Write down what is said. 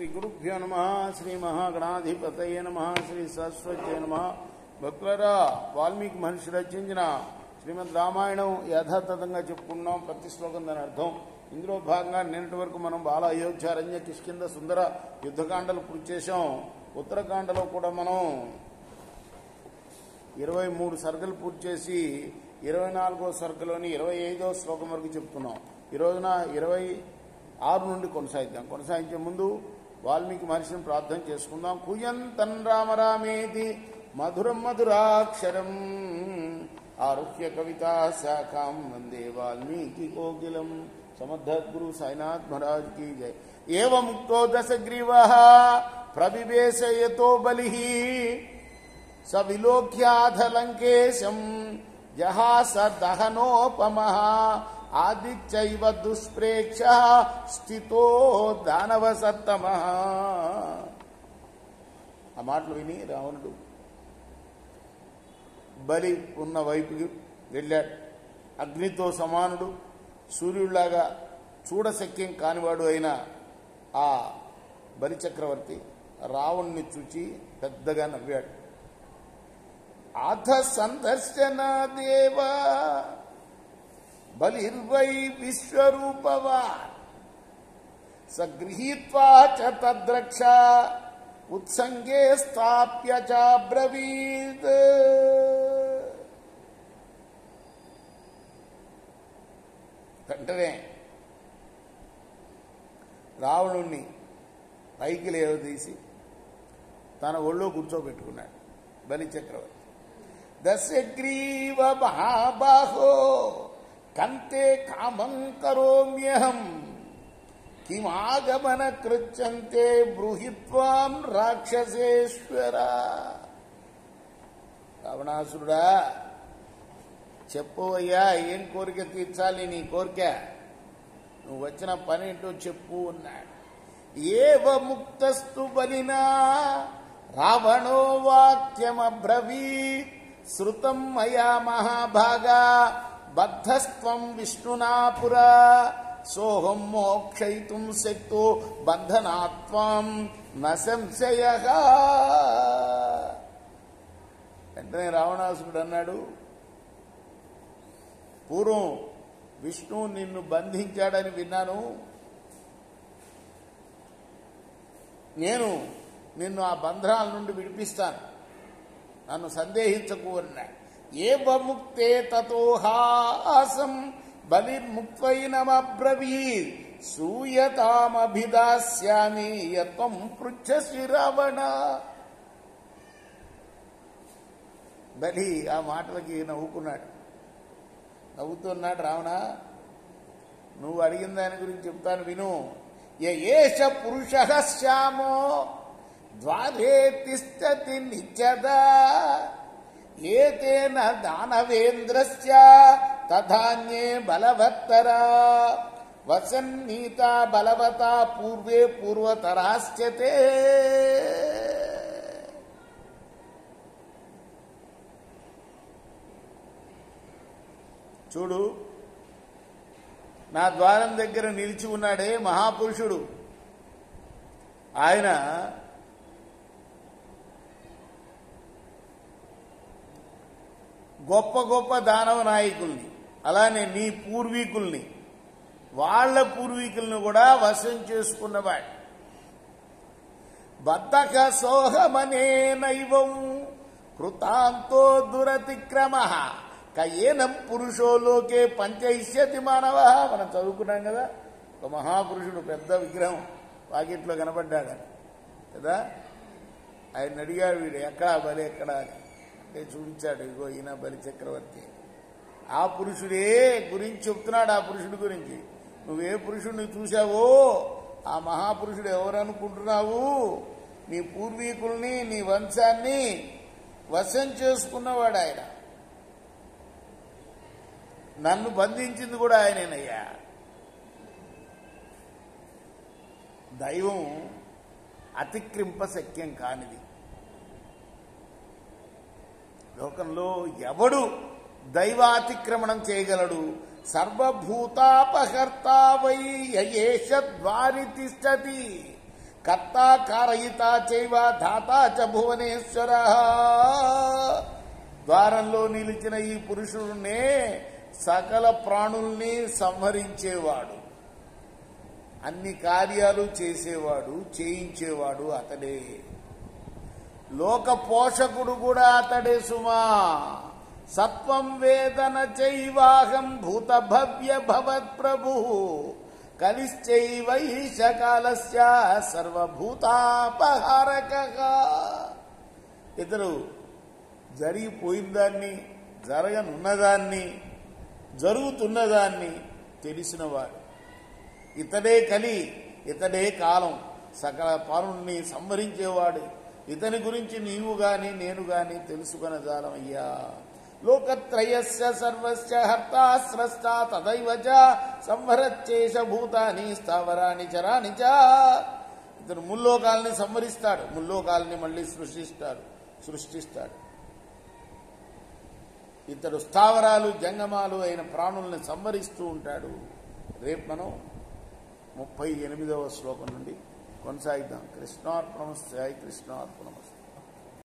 श्री गुरुभ्यो नमः श्री महागणाधिपतये नमः श्री सरस्वत्यै नमः భక్తులారా వాల్మీకి మహర్షి రచించిన శ్రీమద్ రామాయణం యథాతథంగా చెప్పుకున్నాం. ప్రతి శ్లోకం దాని అర్థం. ఇందులో భాగంగా నిన్నటి వరకు మనం బాల అయోధ్య అరణ్య కిష్కింద సుందర యుద్ధకాండలు పూర్తి చేశాం. ఉత్తరకాండలో కూడా మనం 23 సర్గలు పూర్తి చేసి 24వ సర్గలోని 25వ శ్లోకం వరకు చెప్తున్నాం. ఈ రోజున 26 నుండి కొనసాగించే ముందు వాల్మీకి మహర్షిని ప్రార్థన చేసుకుందాం. కుయంతన్ రామ రామేతి మధురం మధురాక్షరం ఆరుహ్య కవితా శాఖాం వందే వాల్మీకి కోకిలం. సమర్థద్గురు సాయినాథ్ మహారాజ్ की जय. एवमुक्तो दशग्रीवः प्रविवेशयतो बलिः स विलोक्याथ लंकेशं जहास दहनोपमः आदित्यैव दुष्प्रेक्षः स्थितो दानवसत्तमः. ఆ మాటలు విని రావణుడు బలి ఉన్న వైపుకి వెళ్ళాడు. అగ్నితో సమానుడు, సూర్యుడిలాగా చూడశక్యం కానివాడు అయిన ఆ బలి చక్రవర్తి రావణ్ణి చూచి పెద్దగా నవ్వాడు. అథ సందర్శన దేవ బలిర్వై విశ్వరూపవా సగృహీత్వా చ తద్రక్ష ఉత్సంగే స్థాప్య చ బ్రవీత్. వెంటనే రావణుణ్ణి పైకి లేవదీసి తన ఒళ్ళో కూర్చోబెట్టుకున్నాడు బలి చక్రవర్తి. దశగ్రీవ మహాబాహో కంతే కామం కరోమ్యహం కిమాగమన కృత్యంతే బ్రూహిత్వాం రాక్షసేశ్వర. రావణాసురుడా, చెప్పు అయ్యా, ఏం కోరిక తీర్చాలి నీ కోరిక? నువ్వు వచ్చిన పని ఏంటో చెప్పు అన్నాడు. ఏవ ముక్తస్తు బలినా రావణో వాక్యమబ్రవీత్ శృతం మయా మహాభాగా బద్ధస్త్వం విష్ణునా పురా సోహం మోక్షయితుం శక్తో బంధనాత్వం న సంశయః. వెంటనే రావణాసురుడు అన్నాడు, పూర్వం విష్ణువు నిన్ను బంధించాడని విన్నాను. నేను నిన్ను ఆ బంధనాల నుండి విడిపిస్తాను, నన్ను సందేహించకు అన్నాడు. ఏవముక్తే తతోహాసం బలిర్ముక్తైనమబ్రవీత్ సూయతామభిదాస్యామి యత్వం పృచ్ఛసి రావణ. బలి ఆ మాటలకి నవ్వుకున్నాడు. నవ్వుతున్నాడు, రావణ నువ్వు అడిగిన దాని గురించి చెప్తాను విను. ఏష పురుషః శ్యామో ద్వారే తిష్టతి నిత్యదా ఏతేన దానవేంద్రస్య తధాన్యే బలవత్తరా వసన్నీతా బలవతా పూర్వే పూర్వతరాశ్చతే. చూడు, నా ద్వారం దగ్గర నిలిచి ఉన్నాడే మహాపురుషుడు, ఆయన గొప్ప గొప్ప దానవ నాయకుల్ని, అలానే నీ పూర్వీకుల్ని, వాళ్ల పూర్వీకుల్ని కూడా వశం చేసుకున్నవాడు. బద్ధక సోహమనే నైవం కృతాంతో దురతిక్రమః కయేనం పురుషో లోకే పంచయిష్యతి మానవ. మనం చదువుకున్నాం కదా, ఒక మహాపురుషుడు పెద్ద విగ్రహం వాకిట్లో కనపడ్డాడు కదా. ఆయన అడిగాడు, వీడు ఎక్కడా బలి ఎక్కడా అని. అంటే చూపించాడు, ఇగో ఈయన బలి చక్రవర్తి. ఆ పురుషుడే గురించి చెప్తున్నాడు. ఆ పురుషుడి గురించి నువ్వే పురుషుడిని చూశావో ఆ మహాపురుషుడు ఎవరనుకుంటున్నావు? నీ పూర్వీకుల్ని, నీ వంశాన్ని వశం చేసుకున్నవాడు ఆయన. నన్ను బంధించింది కూడా ఆయనేనయ్యా. దైవం అతిక్రింప శక్యం కానిది. లోకంలో ఎవడు దైవాతిక్రమణం చేయగలడు? సర్వభూతాపహర్తా వై యయేష ద్వారి తిష్టతి కర్త కారయిత చైవ ధాత చ భువనేశ్వర. ద్వారంలో నిలిచిన ఈ పురుషుడునే సకల ప్రాణుల్ని సంహరించేవాడు, అన్ని కార్యాలు చేసేవాడు, చేయించేవాడు అతడే. లోక పోషకుడు కూడా అతడే సుమా. సత్వం వేదన చైవాహం భూత భవ్య భవత్ ప్రభు కలిశ్చైవ ఈశ కాలస్య సర్వభూతాపహారకః. ఇతడు జరిగిపోయిన దాన్ని, జరగనున్నదాన్ని, జరుగుతున్నదాన్ని తెలిసినవాడు. ఇతడే కలి, ఇతడే కాలం, సకల పరుణ్ణి సంహరించేవాడు. ఇతని గురించి నీవు గాని నేను గాని తెలుసుకొనజాలమయ్యా. లోకత్రయస్య సర్వస్య హర్తా స్రష్టా తదైవ చ సంహరచ్చేష భూతాని స్థావరాణి చరాణి చ. ఇతను ముల్లోకాలని సంహరిస్తాడు, ముల్లోకాలని మళ్ళీ సృష్టిస్తాడు. ఇతడు స్థావరాలు జంగమాలు అయిన ప్రాణుల్ని సంహరిస్తూ ఉంటాడు. రేపు మనం 38వ శ్లోకం నుండి కొనసాగిద్దాం. కృష్ణార్పణమస్తు. కృష్ణార్పణమస్తు.